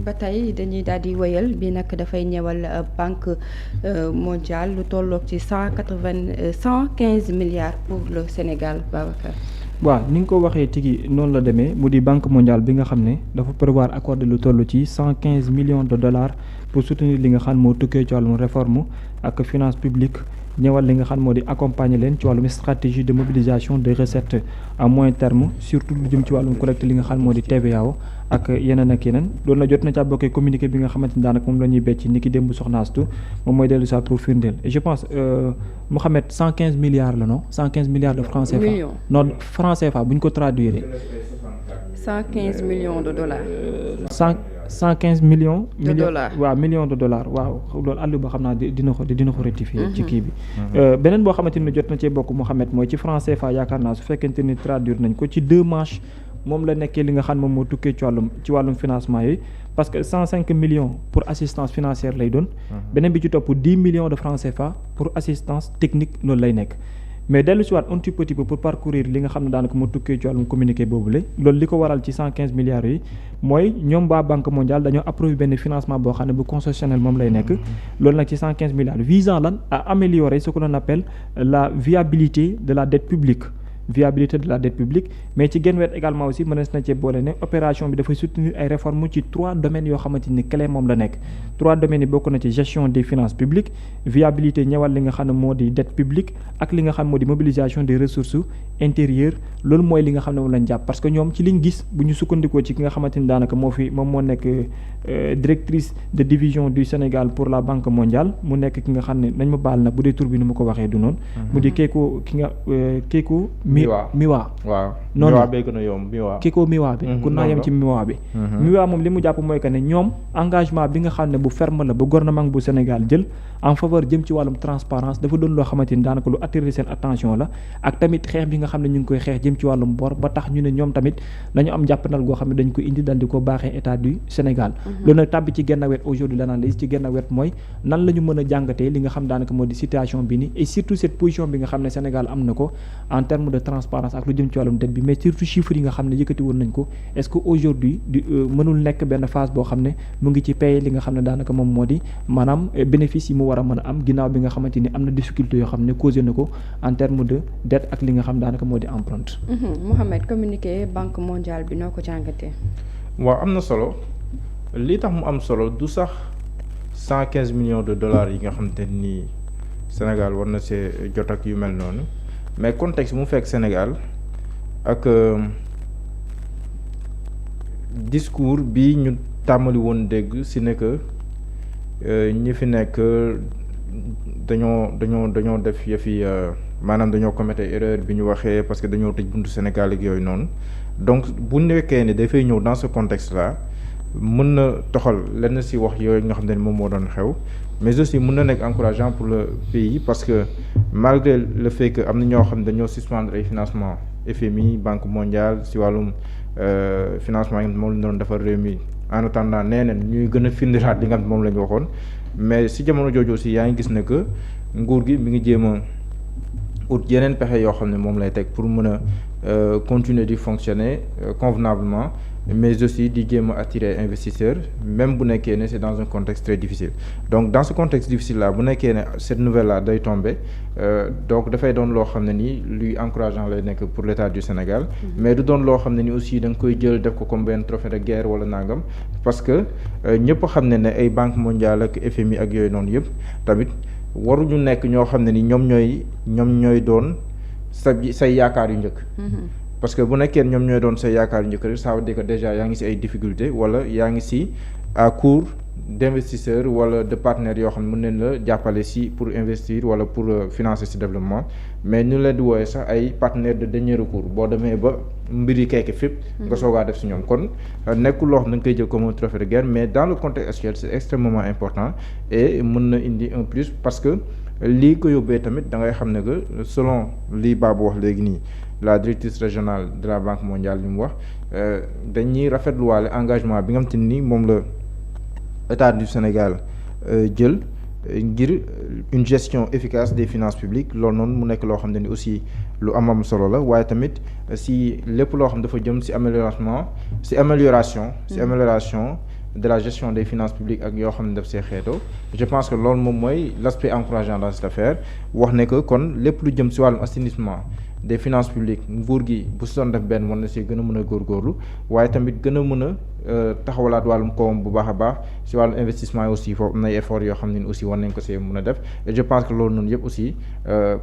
ba tey dañuy daal di wéyal bi nag dafay ñëwal banque mondiale lu tolloog ci 115 milliards pour le Sénégal, Babacar. waaw ni nga ko waxee tigi noonu la demee mu di banque mondiale bi nga xam ne dafa prévoir accorder lu toll ci 115 millions de dollars pour soutenir li nga xam moo tukkee ci wàllum réforme ak finance publique ñëwal li nga xam moo di accompagner leen ci wàllum stratégie de mobilisation des recettes à moyen terme surtout lu jëm ci wàllum collecte li nga xam moo di TVA ak yeneen ak yeneen loolu na jot na ca bokkee communiqué bi nga xamante ni daanaka moom la ñuy becc ni ki démb soxnaastu moom mooy dellu saa pour firndeel et je pense Mouhamed 115 milliards la non 115 milliards de francs CFA. millions non francs CFA bu ñu ko traduire. 115 millions de dollars. 115 millions. de dollars waaw millions de dollars waaw loolu àll ba xam naa dina ko rectifier ci kii bi. beneen boo xamante ni jot na cee bokk Mouhamed mooy ci franc CFA yaakaar naa su fekkente ni traduire nañ ko ci 2 manches moom la nekkee li nga xam moom moo tukkee ci wàllum financement yooyu parce que 105 millions pour assistance financière lay doon. beneen bi ci topp 10 millions de francs CFA pour assistance technique loolu lay nekk. mais dellu si waat un petit peu pour parcourir li nga xam ne daanaka moo tukkee ci wàllum communiqué boobule loolu li ko waral ci 115 milliards yi mooy ñoom waa banque mondiale dañoo approuvé benn financement boo xam ne bu constitutionnel moom lay nekk loolu nag ci 115 milliards visant lan à améliorer ce que l'on appelle la viabilité de la dette publique mais ci genn wet également aussi mënees na cee boole ne opération bi dafay soutenir ay réformes ci 3 domaines yoo xamante ni clé moom la nekk 3 domaines yi bokk na ci gestion des finances publiques viabilité ñëwal li nga xam ne moo di dette publique ak li nga xam moo di mobilisation des ressources intérieures loolu mooy li nga xam ne moom lañ jàpp parce que ñoom ci liñ gis bu ñu sukkandikoo ci ki nga xamante ni daanaka moom moo nekk directrice de division du Sénégal pour la banque mondiale mu nekk ki nga xam ne nañ ma baal nag bu dee tur bi ni ma ko waxee du noonu mu di Keiko Miwa waaw noonu Miwa bee gën a yomb Miwa Keiko Miwa bi ku naa yem ci Miwa bi Miwa moom li mu jàpp mooy que ne ñoom engagement bi nga xam ne bu ferme la ba gouvernement bu Sénégal jël en faveur jëm ci wàllum transparence dafa doon loo xamante ni daanaka lu attirer seen attention la ak tamit xeex bi nga xam ne ñu ngi koy xeex jëm ci wàllum bor ba tax ñu ne ñoom tamit dañu am jàppandal goo xam ne dañ ko indi dal di ko baaxee état du Sénégal loolu nag tàbbi ci genn wet aujourd'hui l'analyse ci genn wet mooy nan la ñu mën a jàngatee li nga xam daanaka moo di situation bi ni et surtout cette position bi nga xam ne Sénégal am na ko en terme de transparence ak lu jëm ci wàllum dette bi mais surtout chiffres yi nga xam ne yëkkati woon nañ ko est-ce que aujourd'hui mënul nekk benn phase boo xam ne mu ngi ci paye li nga xam ne daanaka moom moo di maanaam bénéfice yi mu war a mën a am ginnaaw bi nga xamante ni am na difficulté yoo xam ne causé na ko en terme de dette ak li nga xam daanaka moo di empreinte. Mouhamed communiqué banque mondiale bi noo ko jàngatee. waaw am na solo li tax mu am solo du sax 115 millions de dollars yi nga xamante ni Sénégal war na see jot ak yu mel noonu mais contexte mu fekk Sénégal ak discours bi ñu tàmmali woon dégg si ne que ñi fi nekk dañoo def yëfi maanaam dañoo commettre erreur bi ñu waxee parce que dañoo tëj buntu Sénégal ak yooyu noonu donc bu nekkee ne dafay ñëw dans ce contexte là mën na toxal lenn si wax yooyu nga xam ne moom moo doon xew mais aussi mën na nekk encourageant pour le pays parce que malgré le fait que am na ñoo xam ne dañoo suspendre ay financement FMI Banque mondiale si wàllum financement yi moom la ñu doon defar réew mi en attendant nee na ñuy gën a firndiraat li nga xam ne moom la ñu waxoon mais si jamono jooju aussi yaa ngi gis ne que nguur gi mi ngi jéem a ut yeneen pexe yoo xam ne moom lay teg pour mën a continuer di fonctionner convenablement mais aussi di jéem a attirer investisseurs même bu nekkee ne c'est dans un contexte très difficile donc dans ce contexte difficile là bu nekkee ne cette nouvelle là day tomber donc dafay doon loo xam ne ni luy encourageant lay nekk pour l'État du Sénégal mais du doon loo xam ne ni aussi da nga koy jël def ko comme benn trophée de guerre wala nangam parce que ñëpp xam ne ay Banque mondiale ak FMI ak yooyu noonu yëpp tamit waruñu nekk ñoo xam ne ni ñoom ñooy doon say yaakaar yu njëkk parce que bu nekkee ñoom ñooy doon say yaakaar yu njëkk rek ça veut dire que déjà yaa ngi ci ay difficultés wala yaa ngi ci à court d'investisseurs wala de partenaires yoo xam ne mën nañ la jàppale ci pour investir wala pour financer ci développement mais ñu leen di wooyee sax ay partenaires de dernier recours boo demee ba mbir yi kekk fépp nga soogaa def ci ñoom kon nekkul loo xam ne da nga koy jël comme un trophée de guerre mais dans le contexte actuel c'est extrêmement important et mën na indi un plus parce que lii ko yóbbee tamit da ngay xam ne que selon lii Babou wax léegi nii la directrice régionale de la Banque mondiale li mu wax dañuy rafetluwaale engagement bi nga xam te ni moom la État du Sénégal jël ngir une gestion efficace des finances publiques loolu noonu mu nekk loo xam ne ni aussi lu am solo la waaye tamit si lépp loo xam dafa jëm si amélioration de la gestion des finances publiques ak yoo xam ne daf see xeetoo je pense que loolu moom mooy l'aspect encourageant dans cette affaire wax ne que kon lépp lu jëm si wàllum assainissement des finances publiques nguur gi bu si doon def benn war na si gën a mën a góorgóorlu waaye tamit gën a mën a taxawalaat wàllum koom bu baax a baax si wàllum investissement yi aussi foofu am nay effort yoo xam ne aussi war nañ ko see mën a def et je pense que loolu noonu yëpp aussi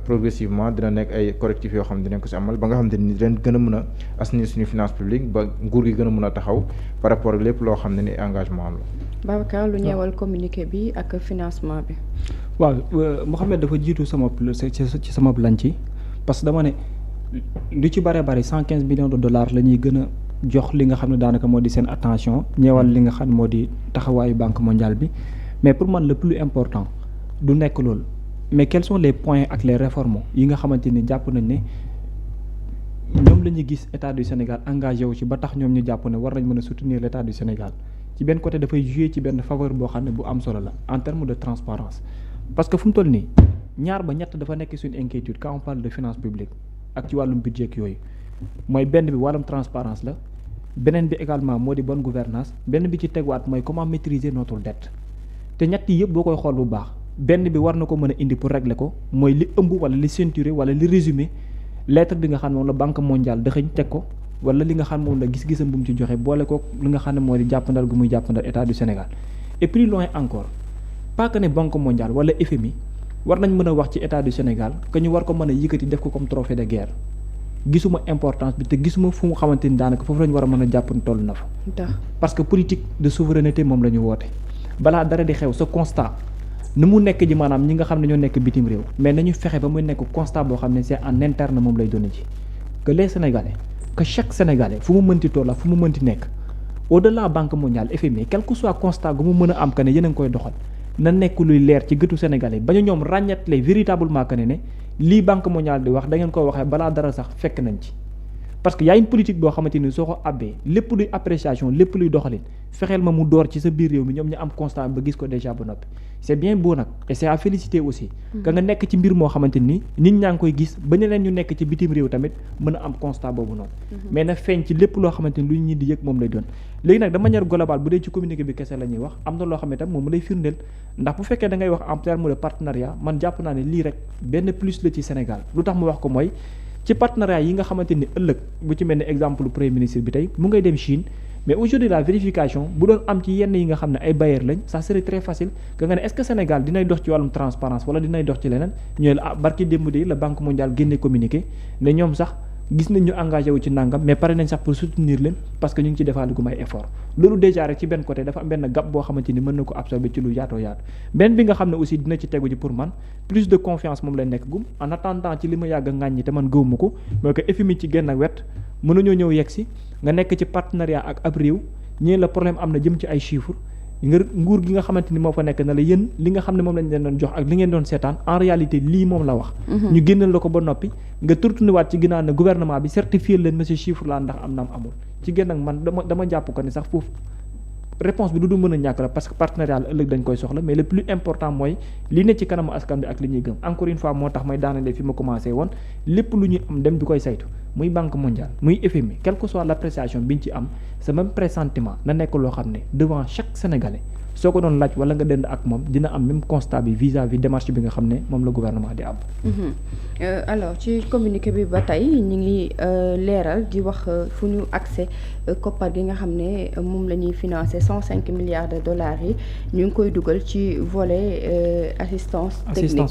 progressivement dina nekk ay correctifs yoo xam ne dinañ ko si amal ba nga xam ne ni ren gën a mën a assainir suñu finance publique ba nguur gi gën a mën a taxaw par rapport ak lépp loo xam ne ni engagement am la. Babacar lu ñeewal communiqué bi ak financement bi. waaw Mouhamed dafa jiitu sama ci sama lan ci parce que dama ne lu ci bare 115 millions de dollars la ñuy gën a jox li nga xam ne daanaka moo di seen attention ñeewal li nga xam ne moo di taxawaayu banque mondiale bi mais pour man le plus important du nekk loolu mais quels sont les points ak les réformes yi nga xamante ni jàpp nañ ne ñoom la ñuy gis état du Sénégal engagé wu ci ba tax ñoom ñu jàpp ne war nañ mën a soutenir l' état du Sénégal ci benn côté dafay jouer ci benn faveur boo xam ne bu am solo la en termes de transparence parce que fu mu toll nii ñaar ba ñett dafa nekk suñu inquiétude quand on parle de finance publique ak ci wàllum budget yooyu mooy benn bi wàllum transparence la beneen bi également moo di bonne gouvernance benn bi ci teguwaat mooy comment maîtriser notre dette te ñett yi yëpp boo koy xool bu baax benn bi war na ko mën a indi pour régler ko mooy li ëmb wala li ceinturer wala li résumer lettre bi nga xam ne moom la banque mondiale dëxëñ teg ko wala li nga xam ne moom la gis-gisam bu mu ci joxe boole ko li nga xam ne moo di jàppandal gu muy jàppandal état du Sénégal et plus loin encore pas que ne banque mondiale wala FMI war nañ mën a wax ci état du Sénégal que ñu war ko mën a yëkkati def ko comme trophée de guerre gisuma importance bi te gisuma fu mu xamante ni daanaka foofu la ñu war a mën a jàpp ni toll na fa. parce que politique de souveraineté moom la ñu woote balaa dara di xew sa constat nu mu nekk ji maanaam ñi nga xam ne ñoo nekk bitim réew mais nañu fexe ba muy nekk constat boo xam ne c'est en interne moom lay doon ci que les Sénégalais que chaque Sénégalais fu mu mënti toll la fu mu mënti nekk au-delà banque mondiale FMI quel que soit constat gu mu mën a am que ne yéen a ngi koy doxal. na nekk luy leer ci gëtu Sénégalais ba ñu ñoom ràññatle véritablement que ne lii banque mondiale di wax da ngeen ko waxee balaa dara sax fekk nañ ci parce que y a une politique boo xamante ni soo ko abbee lépp luy appréciation lépp luy doxalin fexeel ma mu door ci sa biir réew mi ñoom ñu am constat ba gis ko déjà ba noppi c'est bien beau nag et c'est à féliciter aussi que nga nekk ci mbir moo xamante ni nit ñaa ngi koy gis ba ñeneen ñu nekk ci bitim réew tamit mën a am constat boobu noonu mais na feeñ ci lépp loo xamante ni lu ñi di yëg moom lay doon léegi nag de manière globale bu dee ci communiqué bi kese la ñuy wax am na loo xam ne tam moom lay firndeel ndax bu fekkee da ngay wax en terme de partenariat man jàpp naa ne lii rek benn plus la ci Sénégal lu tax mu wax ko mooy ci partenariat yi nga xamante ni ëllëg bu ci mel ni exemple premier ministre bi tey mu ngay dem Chine mais aujourd'hui la vérification bu doon am ci yenn yi nga xam ne ay bailleurs lañ ça serait très facile que nga ne est-ce que Sénégal dinay dox ci wàllum transparence wala dinay dox ci leneen ñooy la barki démb de la banque mondiale génne communiqué ne ñoom sax gis nañ ñu engagé wu ci nangam mais pare nañ sax pour soutenir leen parce que ñu ngi ci defaale gu may effort loolu déjà rek ci benn côté dafa am benn gap boo xamante ni mën na ko absorber ci lu yaatoo yaatu benn bi nga xam ne aussi dina ci tegu ji pour man plus de confiance moom lay nekk gum en attendant ci li ma yàgg a ŋàññi te man gëwuma ko mooy que FMI ci genn ak wet mën nañoo ñëw yegg si nga nekk ci partenariat ak ab réew ñii la problème am na jëm ci ay chiffres nga nguur gi nga xamante ni moo fa nekk na la yéen li nga xam ne moom lañ leen doon jox ak li ngeen doon seetaan en réalité lii moom la wax ñu génnal la ko ba noppi nga tourné waat ci ginnaaw ne gouvernement bi certifié leen monsieur chiffre la ndax am na am amul ci génn ak man dama jàpp ko ni sax foofu réponse bi du mën a ñàkk la parce que partenariat la ëllëg dañ koy soxla mais le plus important mooy li ne ci kanamu askan bi ak li ñuy gëm encore une fois moo tax may daanale fi ma commencé woon lépp lu ñuy am dem di koy saytu muy banque mondiale muy FMI quelle que soit l'appréciation bi ñu ci am c'est même pressentiment na nekk loo xam ne devant chaque Sénégalais soo ko doon laaj wala nga dend ak moom dina am même constat bi vis-à-vis démarche bi nga xam ne moom la gouvernement di am. alors ci communiqué bi ba tey ñu ngi leeral di wax fu ñu accès koppar gi nga xam ne moom la ñuy financer 105 milliards de dollars yi ñu ngi koy dugal ci volet assistance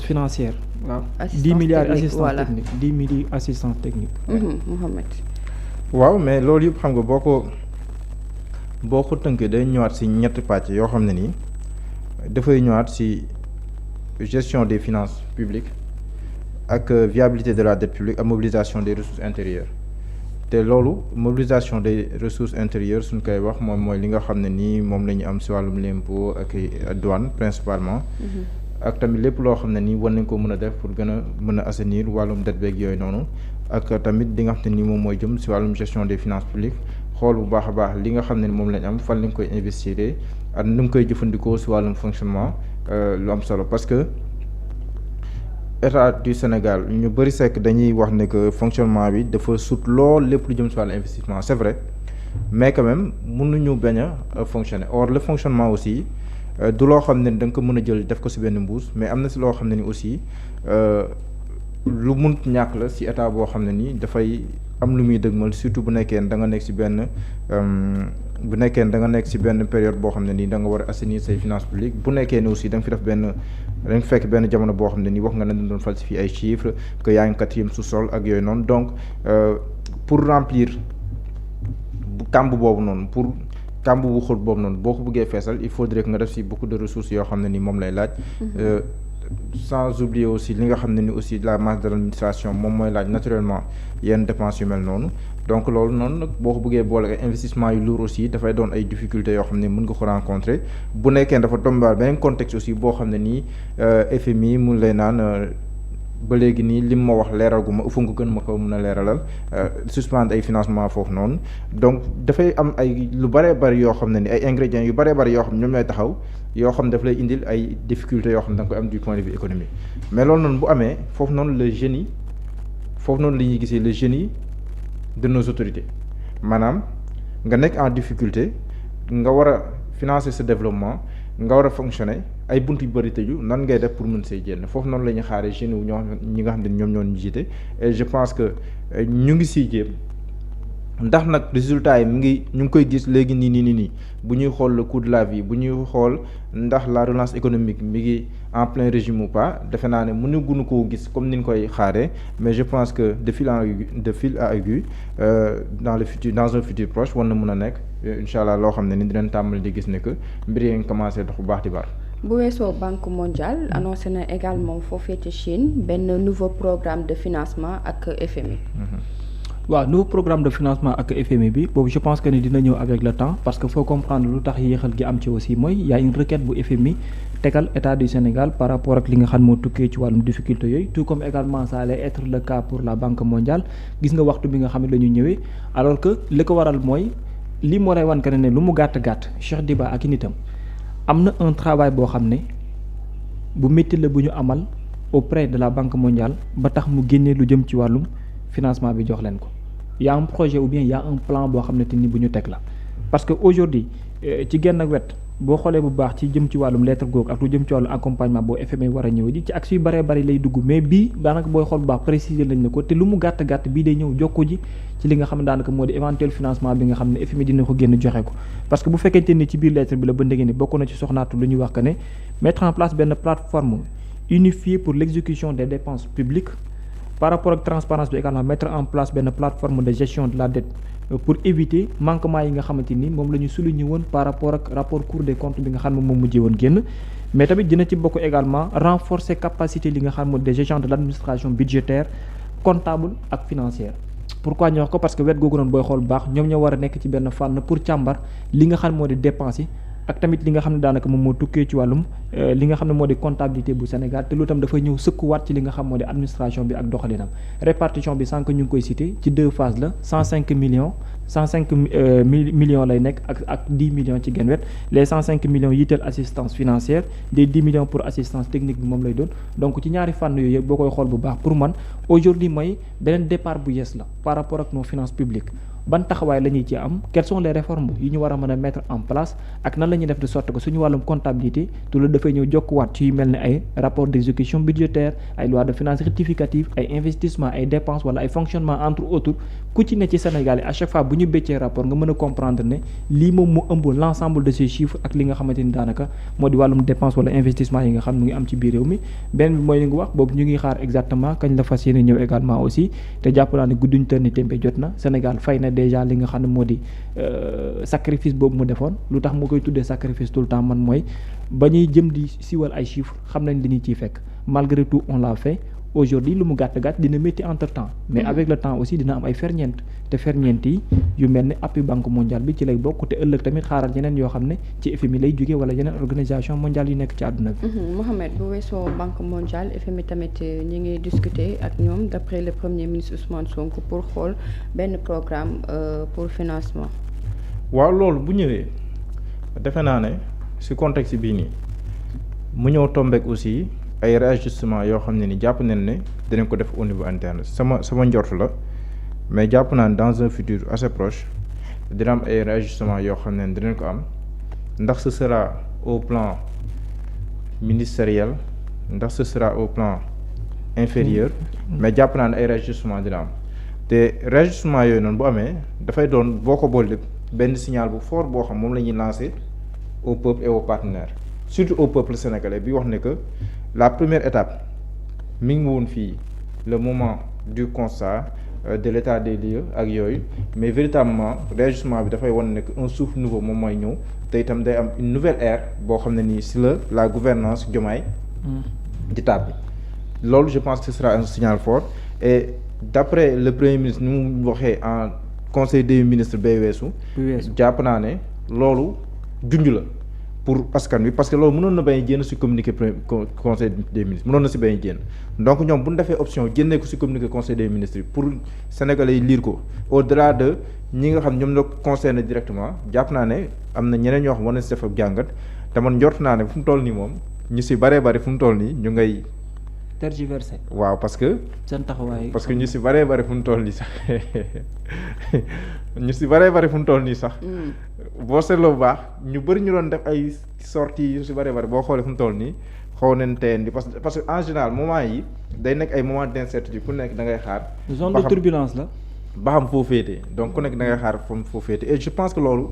financière waaw. 10 milliards assistance technique 10 milliards assistance technique. Mouhamed. waaw mais loolu yëpp xam nga boo ko tënkee day ñëwaat ci ñetti pàcc yoo xam ne nii dafay ñëwaat ci gestion des finances publiques ak viabilité de la dette publique ak mobilisation des ressources intérieures te loolu mobilisation des ressources intérieures suñ koy wax moom mooy li nga xam ne nii moom la ñu am ci wàllum l'impôt ak douane principalement ak tamit lépp loo xam ne nii war nañ ko mën a def pour gën a mën a assainir wàllum dette beeg yooyu noonu ak tamit li nga xam ne nii moom mooy jëm ci wàllum gestion des finances publiques xool bu baax a baax li nga xam ne moom lañ am fan lañ koy investir ak nu mu koy jëfandikoo si wàllum fonctionnement lu am solo parce que état du Sénégal ñu bëri sekk dañuy wax ne que fonctionnement bi dafa sut lool lépp lu jëm si wàllu investissement c'est vrai mais quand même mënuñu bañ a fonctionner or le fonctionnement aussi du loo xam ne da nga ko mën a jël def ko si benn mbuus mais am na si loo xam ne ni aussi lu mun ñàkk la si état boo xam ne nii dafay am lu muy dëgmal surtout bu nekkee da nga nekk si benn période boo xam ne nii da nga war a assainir say finances publiques bu nekkee ne aussi da nga fi def da nga fekk benn jamono boo xam ne nii wax nga ne dañ doon falsifier ay chiffres que yaa ngi 4e sous-sol ak yooyu noonu donc pour remplir kàmb boobu noonu kàmb bu xóot boobu noonu boo ko bëggee feesal il faudrait que nga def si beaucoup de ressources yoo xam ne ni moom lay laaj sans oublier aussi li nga xam ne ni aussi la masse de l'administration moom mooy laaj naturellement yenn dépenses yu mel noonu donc loolu noonu nag boo ko bëggee boole ay investissement yu lourd aussi dafay doon ay difficultés yoo xam ne mën nga ko rencontrer bu nekkee dafa tombaal beneen contexte aussi boo xam ne nii FMI mu lay naan ba léegi nii lim ma wax leeral gu ma fu nga gën ma ko mën a leeralal suspendre ay financement foofu noonu donc dafay am ay lu bëree bëri yoo xam ne ni ay ingrédients yu bëree bëri yoo xam ne ñoom ñooy taxaw yoo xam ne daf lay indil ay difficultés yoo xam ne da nga koy am du point de vue économique mais loolu noonu bu amee foofu noonu le génie foofu noonu la ñuy gisee le génie de nos autorités maanaam nga nekk en difficulté nga war a financer ce développement nga war a fonctionner ay bunt yu bëri tëju nan ngay def pour mën see génn foofu noonu la ñuy xaaree jeunes wu ñi nga xam ne ñoom ñoo ñu jiite et je pense que ñu ngi siy jéem ndax nag résultats yi ñu ngi koy gis léegi nii bu ñuy xool le coût de la vie bu ñuy xool ndax la relance économique mi ngi en plein régime ou pas defe naa ne mënaguñu koo gis comme ni ñu koy xaaree mais je pense que de fil à aiguille dans un futur proche war na mën a nekk incha allah loo xam ne ni dinañ tàmbali di gis ne que mbir yi nga commencé dox bu baax di baax. bu weesoo banque mondiale annoncé na également foofee ci Chine benn nouveau programme de financement ak FMI. waaw nouveau programme de financement ak FMI bi boobu je pense que ni dina ñëw avec le temps parce que faut comprendre lu tax yéexal gi am ci aussi mooy y a une requête bu FMI tegal état du Sénégal par rapport ak li nga xam moo tukkee ci wàllum difficulté yooyu tout comme également ça allait être le cas pour la banque mondiale gis nga waxtu bi nga xam ne la ñu ñëwee alors que li ko waral mooy lii moo lay wan que ne lu mu gàtt Cheikh Diba ak i nitam am na un travail boo xam ne bu métti la bu ñu amal auprès de la banque mondiale ba tax mu génnee lu jëm ci wàllum financement bi jox leen ko y a un projet ou bien y a un plan boo xam ne te ni bu ñu teg la parce que aujourd'hui ci genn wet boo xoolee bu baax ci jëm ci wàllum lettre googu ak lu jëm ci wàllum accompagnement boo FMI war a ñëw ji ci axe yu bëree bëri lay dugg mais bii daanaka booy xool bu baax préciser lañ ne ko te lu mu gàtt bii day ñëw jokko ji ci li nga xam ne daanaka moo di éventuel financement bi nga xam ne FMI dina ko génn joxe ko parce que bu fekkente ni ci biir lettre bi la ba ndege ni bokk na ci soxnaatu lu ñuy wax que ne mettre en place benn plateforme unifiée pour l'exécution des dépenses publiques par rapport ak transparence bi également mettre en place benn plateforme de gestion de la dette pour éviter manquement yi nga xamante ni moom la ñu souligné woon par rapport ak rapport Cour des comptes bi nga xam ne moom mujjee woon génn mais tamit dina ci bokk également renforcer capacité li nga xam ne de gestion de l'administration budgétaire comptable ak financière. pourquoi ñu wax ko parce que wet googu noonu booy xool baax ñoom ñoo war a nekk ci benn fànn pour càmbar li nga xam moo di dépenses yi ak tamit li nga xam ne daanaka moom moo tukkee ci wàllum li nga xam ne moo di comptabilité bu Sénégal te lu tam dafay ñëw sëkkuwaat ci li nga xam moo di administration bi ak doxalinam répartition bi sànq ñu ngi koy cité ci 2 phases la 105 millions millions lay nekk ak 10 millions ci genn wet les 105 millions yitteel assistance financière des 10 millions pour assistance technique bi moom lay doon donc ci ñaari fànn yooyu yëpp boo koy xool bu baax pour man aujourd'hui mooy beneen départ bu yees la par rapport ak nos finances publiques ban taxawaay la ñuy ci am quelles sont les réformes yi ñu war a mën a mettre en place ak nan la ñuy def de sorte que suñu wàllum comptabilité tout le dafay ñëw jokkuwaat ci yu mel ne ay rapport d'exécution budgétaire ay loi de finances rectificative ay investissement ay dépenses wala ay fonctionnement entre autres ku ci ne ci Sénégal yi à chaque fois bu ñu béccee rapport nga mën a comprendre ne lii moom mu ëmb l'ensemble de ces chiffres ak li nga xamante ni daanaka moo di wàllum dépense wala investissement yi nga xam mu ngi am ci biir réew mi benn bi mooy li nga wax boobu ñu ngi xaar exactement kañ la fas yéene ñëw également aussi te jàpp naa ne gudduñ tër ni témbe jot na Sénégal fay na déjà li nga xam ne moo di sacrifice boobu mu defoon lu tax mu koy tuddee sacrifice tout le temps man mooy ba ñuy jëm di siwal ay chiffres xam nañ li ñu ciy fekk malgré tout on l'a fait aujourd'hui lu mu gàtt dina métti entre temps mais avec le temps aussi dina am ay ferñeent te ferñeent yi yu mel ne appui banque mondiale bi ci lay bokk te ëllëg tamit xaaral yeneen yoo xam ne ci FMI lay jógee wala yeneen organisation mondiale yu nekk ci àdduna bi. Mohamed bu weesoo banque mondiale FMI tamit ñi ngi discuter ak ñoom d'après le premier ministre Ousmane Sonko pour xool benn programme pour financement. waaw loolu bu ñëwee defe naa ne ci contexte bii nii mu ñëw tombeek aussi ay réajustement yoo xam ne ni jàpp nañ ne dinañ ko def au niveau interne sama njort la mais jàpp naa ne dans un futur assez proche dina am ay réajustement yoo xam ne dinañ ko am ndax ce sera au plan ministériel ndax ce sera au plan inférieur mais jàpp naa ne ay réajustement dina am te réajustement yooyu noonu bu amee dafay doon boo ko boole benn signal bu fort boo xam moom la ñuy lancer au peuple et aux partenaires surtout au peuple sénégalais bi wax ne que la première étape mi ngi woon fii le moment du constat de l'état des lieux ak yooyu mais véritablement réajustement bi dafay wan ne que un souffle nouveau moom mooy ñëw te itam day am une nouvelle ère boo xam ne nii si la gouvernance Diomaye di tàbbi loolu je pense que ce sera un signal fort et d'après le premier ministre ni mu waxee en conseil des ministres bay weesu jàpp naa ne loolu junj la pour askan wi parce que loolu mënoon na bañ génn ci communiqué conseil des ministres mënoon na ci bañ génn donc ñoom bu ñu defee option génnee ko ci communiqué conseil des ministres yi pour sénégalais yi lire ko au-delà de ñi nga xam ñoom la concerné directement jàpp naa ne am na ñeneen ñoo xam war na ci def ab jàngat te man njort naa ne fu mu toll nii moom ñu ci baree bari fu mu toll nii ñu ngay tergiversé. waaw parce que. seen taxawaay parce que ñu si bëree bëri fu mu toll nii sax ñu si bëree bëri fu mu toll nii sax. boo seetloo bu baax ñu bëri ñu doon def ay sorties yu si bëree bëri boo xoolee fu mu toll nii xaw nañ teen di parce que en général moment yi day nekk ay moment d'incertitude ku nekk da ngay xaar. zone de turbulence la. ba xam foo féete donc ku nekk da ngay xaar foo féete et je pense que loolu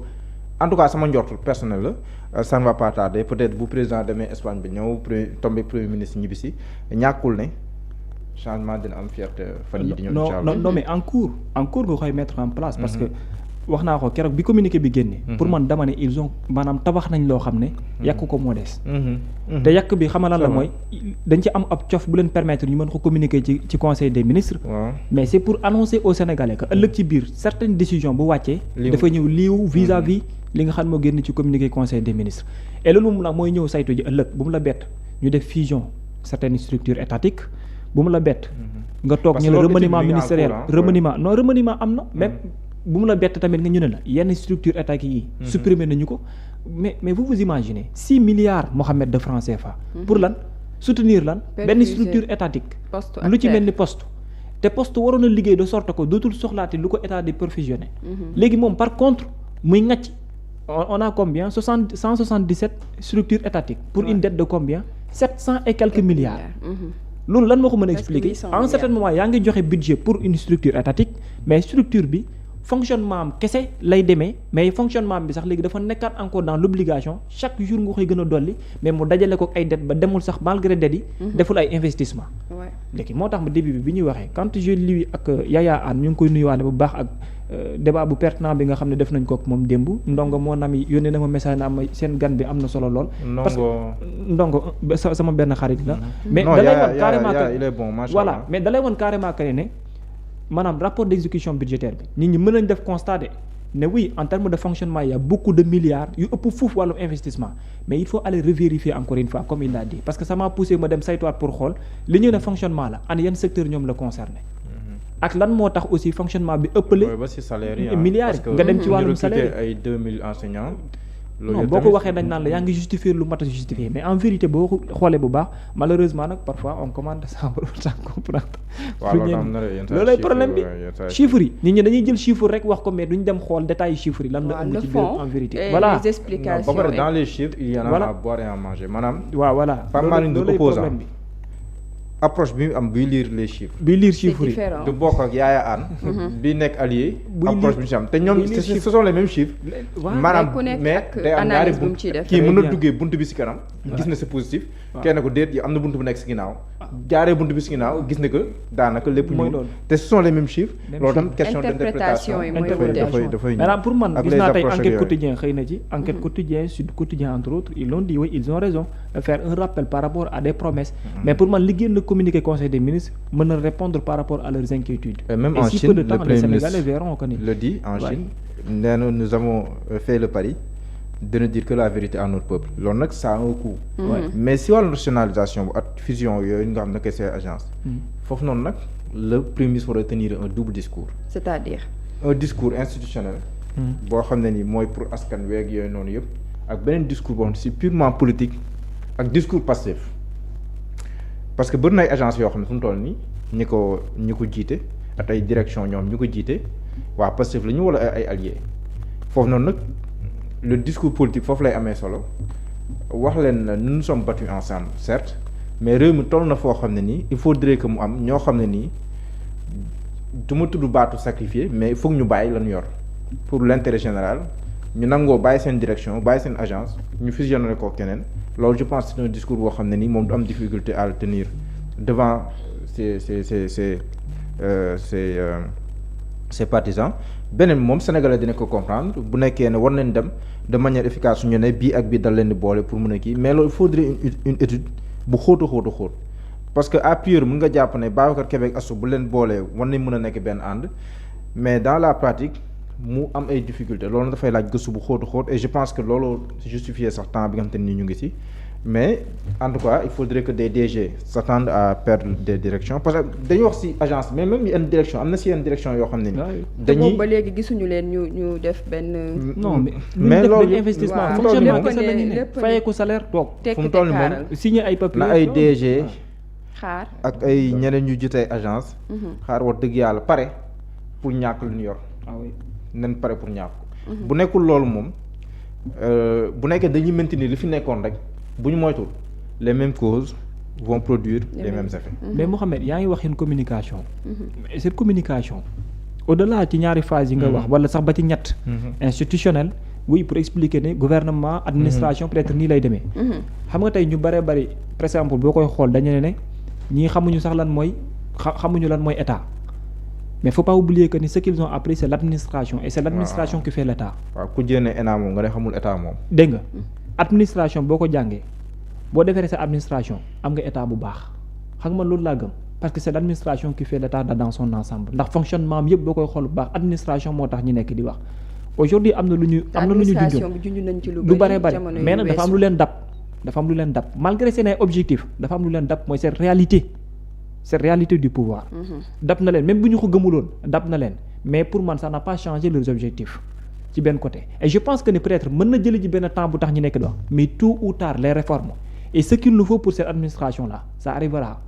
en tout cas sama njort personnel la ça ne va pas tarder peut-être bu président demee Espagne bi ñëw tombé premier ministre ñibbisi ñàkkul ne changement dina am fierté fan yi di ñëw incha allah non mais en cours nga koy mettre en place parce que wax naa ko keroog bi communiqué bi génne pour man dama ne ils ont maanaam tabax nañ loo xam ne yàq ko moo des te yàq bi xama lan la mooy dañ ci am ab cof bu leen permettre ñu mën ko communiquer ci conseil des ministres mais c'est pour annoncer aux Sénégalais que ëllëg ci biir certaines décisions bu wàccee dafa ñëw liiw vis-à-vis li nga xam moo génn ci communiqué conseil des ministres et loolu mu la mooy ñëw saytu ji ëllëg bu mu la bett ñu def fusion certaines structures étatiques bu mu la bett nga toog ñu ne remaniement ministériel remaniement am na même bu mu la bett tamit nga ñu ne la yenn structure étatiques yi supprimer nañu ko mais vous vous imaginez 6 milliards Mohamed de francs CFA pour lan soutenir lan benn structure étatique lu ci mel ni poste te poste waroon a liggéey de sorte que dootul soxlaati lu ko état di provisionné léegi moom par contre muy ŋàcc on a combien 177 structures étatiques pour une dette de combien 700 et quelques milliards loolu lan moo ko mën a expliquer à un certain moment yaa ngi joxe budget pour une structure étatique mais structure bi fonctionnement am kese lay demee mais fonctionnement bi sax léegi dafa nekkaat encore dans l'obligation chaque jour nga koy gën a dolli mais mu dajale ko ay dette ba demul sax malgré dette yi deful ay investissement léegi moo tax ma début bi ñuy waxee quand je lis ak Yaya Anne ñu ngi koy nuyuwaale bu baax ak débat bu pertinent bi nga xam ne def nañ ko ak moom démb ndongo moo nam yi yónnee na ma message na am seen gan bi am na solo lool parce que ndongo sama benn xarit la mais da lay woon carrément que voilà mais da lay woon carrément que ne maanaam rapport d'exécution budgétaire bi nit ñi mën nañ def constater ne oui en termes de fonctionnement il y a beaucoup de milliards yu ëpp fuuf wàllum investissement mais il faut aller revérifier encore une fois comme il l'a dit parce que ça m'a poussé ma dem saytuwaat pour xool li ñu ne fonctionnement la an yan secteur ñoom la concerné ak lan moo tax aussi fonctionnement bi ëppale ba ci salaire yi milliards nga dem ci wàllum salaire ay 2000 enseignants non boo ko waxee dañ naan la yaa ngi justifier lu mat a justifier mais en vérité boo ko xoolee bu baax malheureusement nag parfois on commande sans comprendre loolay problème bi chiffres yi nit ñi dañuy jël chiffre rek wax ko mais duñ dem xool détails chiffres yi lan la ëmb ci biir en vérité voilà les explications ba pare dans les chiffres il y en a à boire et à manger maanaam waaw voilà loolay problème bi approche bi mu am buy lire les chiffres. buy lire chiffres yi du bokk ak Yaya Anne. bi nekk allié. approche bi ñu si am te ñoom ce sont les mêmes chiffres. maanaam mais day am ñaari bunt kii mën na duggee bunt bi si kanam. gis na c'est positif. kenn ko déet yi am na bunt bu nekk si ginnaaw. jaaree bunt bi si ginnaaw gis na que daanaka lépp ñu te ce sont les mêmes chiffres. loolu tam question d'interprétation yi mooy dafay maintenant pour man gis naa tey enquête quotidien xëy na ci enquête quotidien Sud Quotidien entre autres ils l'ont dit oui ils ont raison de faire un rappel par rapport à des promesses mais pour man li génn communiqué conseil des ministres mën na répondre par rapport à leurs inquiétudes et même en Chine le premier ministre le dit en Chine nee na nous avons fait le pari de ne dire que la vérité à notre peuple loolu nag ça a un coût mais si wàllu nationalisation bu ak fusion yooyu nga xam ne que c'est agence foofu noonu nag le premier ministre war a tenir un double discours c'est-à-dire un discours institutionnel boo xam ne ni mooy pour askan weeg yooyu noonu yëpp ak beneen discours boo xam ne c'est purement politique ak discours passif parce que bëri na ay agence yoo xam ne fu mu toll nii ñi ko jiite ak ay direction ñoom ñu ko jiite waa passif la ñu wala ay alliés foofu noonu nag le discours politique foofu lay amee solo wax leen na nous sommes battus ensemble certes mais réew mi toll na foo xam ne nii il faudrait que mu am ñoo xam ne nii du ma tudd baatu sacrifié mais il faut ñu bàyyi lan yor pour l'intérêt général ñu nangoo bàyyi seen direction bàyyi seen agence ñu fusionné ko keneen loolu je pense c'est un discours boo xam ne nii moom du am difficulté à le tenir devant ses partisans beneen moom sénégalais dina ko comprendre bu nekkee ne war nañ dem de manière efficace ñu ne bii ak bii dal leen di boole pour mën a kii mais loolu il faudrait une étude bu xóotu parce que à priori mën nga jàpp ne Babacar Kébé ak Astou bu leen boolee war nañ mën a nekk benn ànd mais dans la pratique mu am ay difficultés loolu dafay laaj gëstu bu xóotu et je pense que loolu justifier sax temps bi nga xam te ni ñu ngi ci mais en tout cas il faudrait que des DG s'attendent à perdre des directions parce que dañuy wax ci agence mais même yenn direction am na ci yenn direction yoo xam ne ni dañuy ba léegi gisuñu leen ñu def benn non mais loolu investissement fonctionnement lépp kese la ñu ne fayeeku salaire toog fu mu toll ni moom signé ay papiers na ay DG xaar ak ay ñeneen ñu jotee agence xaar wax dëgg yàlla pare pour ñàkk lu ñu yor nen pare pour ñàkk ko bu nekkul loolu moom bu nekkee dañuy maintenir li fi nekkoon rek bu ñu moytul les mêmes causes vont produire les mêmes effets. mais Mouhamed yaa ngi wax une communication. mais cette communication au-delà ci ñaari phase yi nga wax wala sax ba ci ñett. institutionnel oui pour expliquer ne gouvernement administration peut-être nii lay demee. xam nga tey ñu bëree bëri par exemple boo koy xool dañu ne ñii xamuñu sax lan mooy xamuñu lan mooy état mais faut pas oublier que ni ce qu'ils ont appris c'est l'administration et c'est l'administration qui fait l'état. waaw ku jéene ENA moom nga ne xamul état moom. dégg nga. administration boo ko jàngee boo defee sa administration am nga état bu baax xam nga man loolu laa gëm parce que c'est l'administration qui fait l'état dans son ensemble ndax fonctionnement am yëpp boo koy xool bu baax administration moo tax ñu nekk di wax aujourd'hui am na lu ñu junjoon lu bëree bëri mais nag dafa am lu leen dab malgré seen ay objectifs dafa am lu leen dab mooy cette réalité du pouvoir dab na leen même bu ñu ko gëmuloon dab na leen mais pour man ça n'a pas changé leurs objectifs ci benn côté et je pense que ni peut-être mën na jëli ji benn temps bu tax ñu nekk di wax mais tôt ou tard les réformes et ce qu'il nous faut pour cette administration là ça arrivera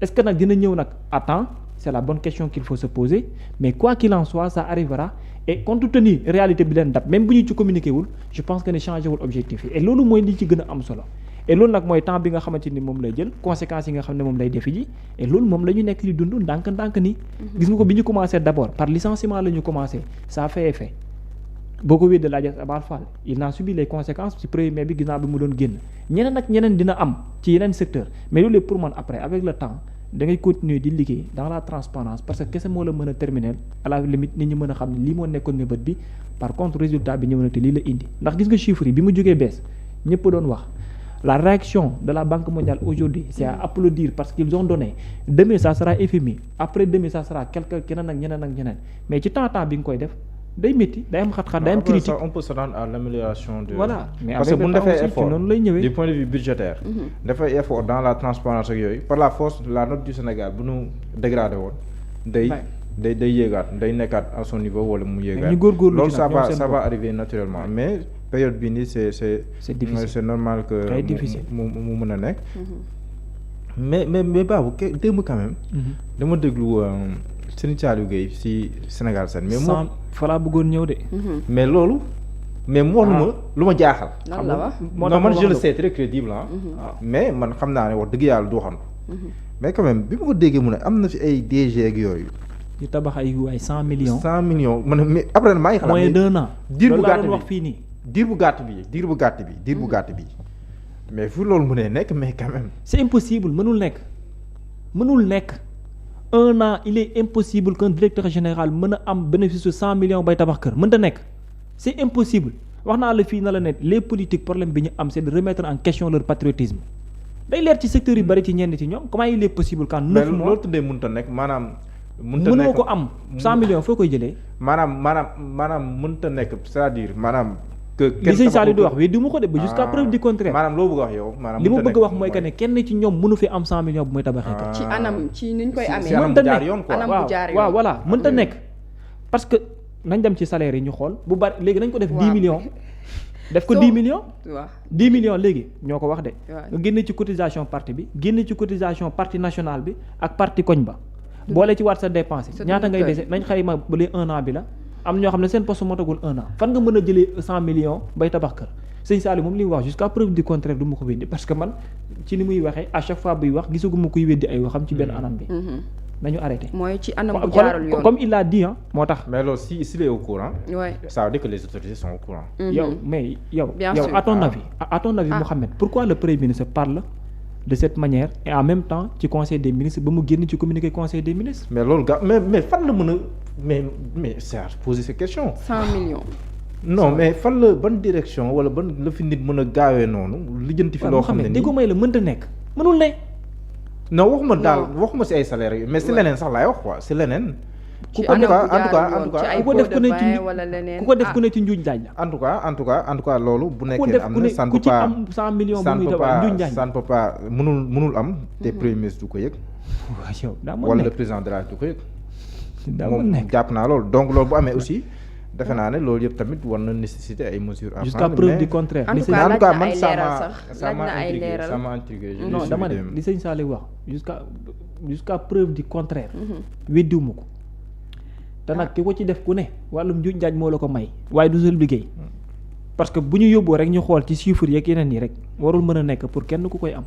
est-ce que nag dina ñëw nag à temps c'est la bonne question qu'il faut se poser mais quoi qu'il en soit ça arrivera et compte tenu réalité bi leen dab même bu ñu ci communiqué wul je pense que ne changé wul objectif yi et loolu mooy li ci gën a am solo et loolu nag mooy temps bi nga xamante ni moom lay jël conséquences yi nga xam ne moom lay defi ji et loolu moom la ñu nekk di dund ndànk-ndànk nii gis nga ko bi ñu commencé d'abord par licenciement la ñu commencé ça a fait effet boo ko wéddee laaj Abaar Fall il n'a subi les conséquences ci premier mai bi ginnaaw bi mu doon génn ñeneen ak ñeneen dina am ci yeneen secteur mais loolu pour man après avec le temps da ngay continuer di liggéey dans la transparence parce que kese moo la mën a terminer à la limite nit ñi mën a xam ne lii moo nekkoon mébét bi par contre résultat bi ñëw na te lii la indi ndax gis nga chiffres yi bi mu jógee bees ñëpp doon wax la réaction de la Banque mondiale aujourd'hui c'est à applaudir parce qu'ils ont donné demain ça sera FMI après demain ça sera quelque keneen ak ñeneen mais ci temps bi nga koy def day métti day am xat-xat day am critique on peut s'attendre à l'amélioration de voilà mais parce que bu ñu defee effort noonu lay ñëwee du point de vue budgétaire dafay effort dans la transparence ak yooyu par la force la note du Sénégal bu ñu dégradé woon day yéegaat day nekkaat à son niveau wala mu yéegaat loolu ça va arriver naturellement mais période bi nii c'est difficile c'est normal que mu mën a nekk mais Babou démb quand même dama déglu Serigne Saliou Gueye ci Sénégal 7 mais moom fa laa bëggoon ñëw de mais loolu mais mu wax lu ma jaaxal lan la wax non man je le sais très crédible mais man xam naa ne wax dëgg yàlla du waxantu mais quand même bi ma ko déggee mu ne am na fi ay DG ak yooyu ñu tabax ay 100 millions man mais après maa ngi xalaat moins d'un an diir bu gàtt bi wax fii nii diir bu gàtt bi mais fu loolu mënee nekk mais quand même c'est impossible mënul nekk 1 an il est impossible qu'un directeur général mën a am bénéfice de 100 millions bay tabax kër mënta nekk c'est impossible wax naa la fii na la ne les politiques problème bi ñu am c'est de remettre en question leur patriotisme day leer ci secteur yu bari ci ñenn ci ñoom comment il est possible qu'en 9 mois loolu tuddee mënta nekk maanaam mënoo ko am 100 millions foo koy jëlee maanaam mënta nekk c'est-à-dire maanaam que li sëñ Saliou di wax wi di mu ko de ba jusqu'à preuve du contraire maanaam loo bëgg a wax yow maanaam li ma bëgg a wax mooy que ne kenn ci ñoom mënu fi am 100 millions bu muy tabaxee kër ci anam ci niñ koy amee anam bu jaar yoon quoi waaw voilà mënta nekk parce que nañ dem ci salaire yi ñu xool bu bari léegi nañ ko def 10 millions. def ko 10 millions. waaw 10 millions léegi ñoo ko wax de. waaw nga génne ci cotisation parti bi génne ci cotisation parti national bi ak parti koñ ba. boole ci waat sa dépense ñaata ngay dese nañ xayma ba lee 1 an bi la. am ñoo xam ne seen poste motagul 1 an fan nga mën a jëlee 100 millions bay tabax kër sëñ Saliou moom li mu wax jusqu'à preuve du contraire du ma ko weddi parce que man ci ni muy waxee à chaque fois buy wax gisaguma kuy weddi ay waxam ci benn anam bi. nañu arrêté. mooy ci anam bu jaarul yoon comme il a dit moo tax. mais loolu s'il est au courant. ouais. ça veut dire que les autorités sont au courant. yow à ton avis Mohamed pourquoi le Premier ministre parle de cette manière et en même temps ci conseil des ministres ba mu génn ci communiqué conseil des ministres. mais loolu mais fan la mën a mais c'est à poser ces questions. 100 millions. non mais fan la ban direction wala ban la fi nit mën a gaawee noonu lijjanti fi loo xam ne nii déggoo may la mënta nekk mënul ne. non waxuma si ay salaire yi mais si leneen sax laay wax quoi si leneen. ci en tout cas ku ko def ku ne ci wala leneen ku ko def ku ne ci njuuj njaaj la. en tout cas loolu bu nekkee am na. ku ci am 100 millions bu muy dawal njuuj njaaj ça ne peut pas mënul am. te premier ministre du ko yëg. wala le président de la du ko yëg. moom jàpp naa loolu donc loolu bu amee aussi. defe naa ne loolu yëpp tamit war na nécessiter ay mesures à prendre jusqu'à preuve du contraire. en tout cas man ça m'a intrigué non dama ne li sëñ Saliou wax jusqu'à preuve du contraire. weddiwuma ko. te nag ki ko ci def ku ne wàllum njuuj njaaj moo la ko may. waaye du seul liggéey. parce que bu ñu yóbboo rek ñu xool ci chiffres yeeg yeneen yi rek warul mën a nekk pour kenn ku koy am.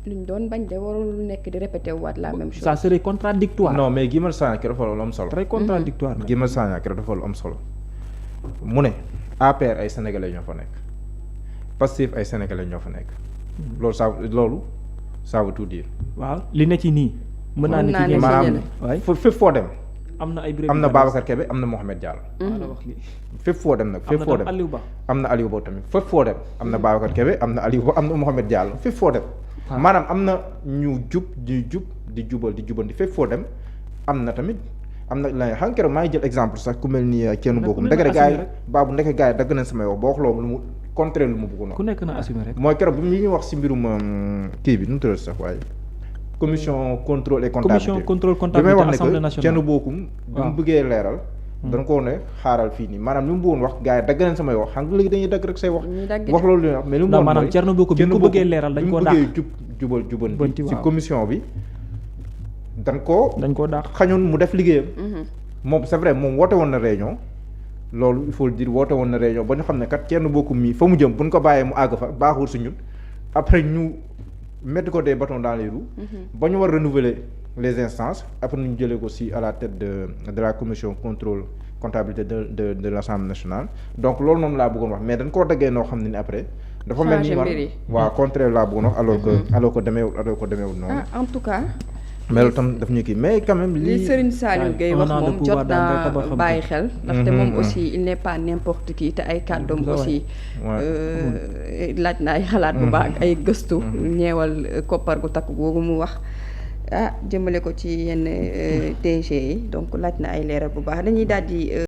luñ doon bañ de warul nekk di répéter waat la même chose. ça serait contradictoire. non mais Guy Marius Sagna ki dafa lu am solo. très contradictoire. Guy Marius Sagna ki dafa lu am solo. mu ne APR ay sénégalais ñoo fa nekk. Pastef ay sénégalais ñoo fa nekk. loolu ça veut tout dire. waaw li ne ci nii. mën naa ne ci ñeneen maanaam fépp foo dem. am na ay am na Babacar Kébé am na Mohamed Diallo. fépp foo dem nag fépp foo dem am na Aliou Ba tamit fépp foo dem am na Babacar Kébé am na Aliou Ba am na Mohamed Diallo fépp foo dem. maanaam am na ñu jub di jubal fépp foo dem am na tamit am na la xam keroog maa ngi jël exemple sax ku mel ni kenn bokkum ndekete gars yi baabu ndeke gars yi dagg nañ samay wax boo wax loolu lu mu contraire lu mu bëgg noonu. ku nekk na assumé rek. mooy keroog bi ñuy wax si mbirum kii bi nu mu tuddati sax waaye. commission contrôle et comptabilité bi may wax ne que kenn bokkum bi mu bëggee leeral. dañ koo ne xaaral fii nii maanaam li mu bëggoon wax gars yi dagg nañ samay wax xam nga léegi dañuy dagg rek say wax. wax loolu li wax mais li mu bëggoon mooy maanaam Thierno Bocoum bi ko bëggee leeral dañ koo dàq bi mu bëggee jubanti ci commission bi dañ koo dàq xañoon mu def liggéeyam. moom c'est vrai moom woote woon na réunion loolu il faut le dire woote woon na réunion ba ñu xam ne kat Thierno Bocoum mii fa mu jëm bu ñu ko bàyyee mu àgg fa baaxul si ñun après ñu mettre ko des bâtons dans les roues. ba ñu war renouveler les instances après ñu jëlee ko si à la tête de la commission contrôle comptabilité de l'Assemblée nationale donc loolu noonu laa bëggoon wax mais dañ koo daggee noo xam ne ni après. dafa mel ni man waaw contraire laa bëggoon wax alors que demeewul noonu. en tout cas. mais loolu tam daf ñu kii mais quand même. li Serigne Saliou Gueye wax moom jot naa bàyyi xel. ndaxte moom aussi il n'est pas n'importe qui te ay kàddoom aussi. laaj na ay xalaat bu baax ak ay gëstu. ñeewal koppar gu takk googu mu wax. jëmale ko ci yenn DG yi donc laaj na ay leeral bu baax dañuy daal di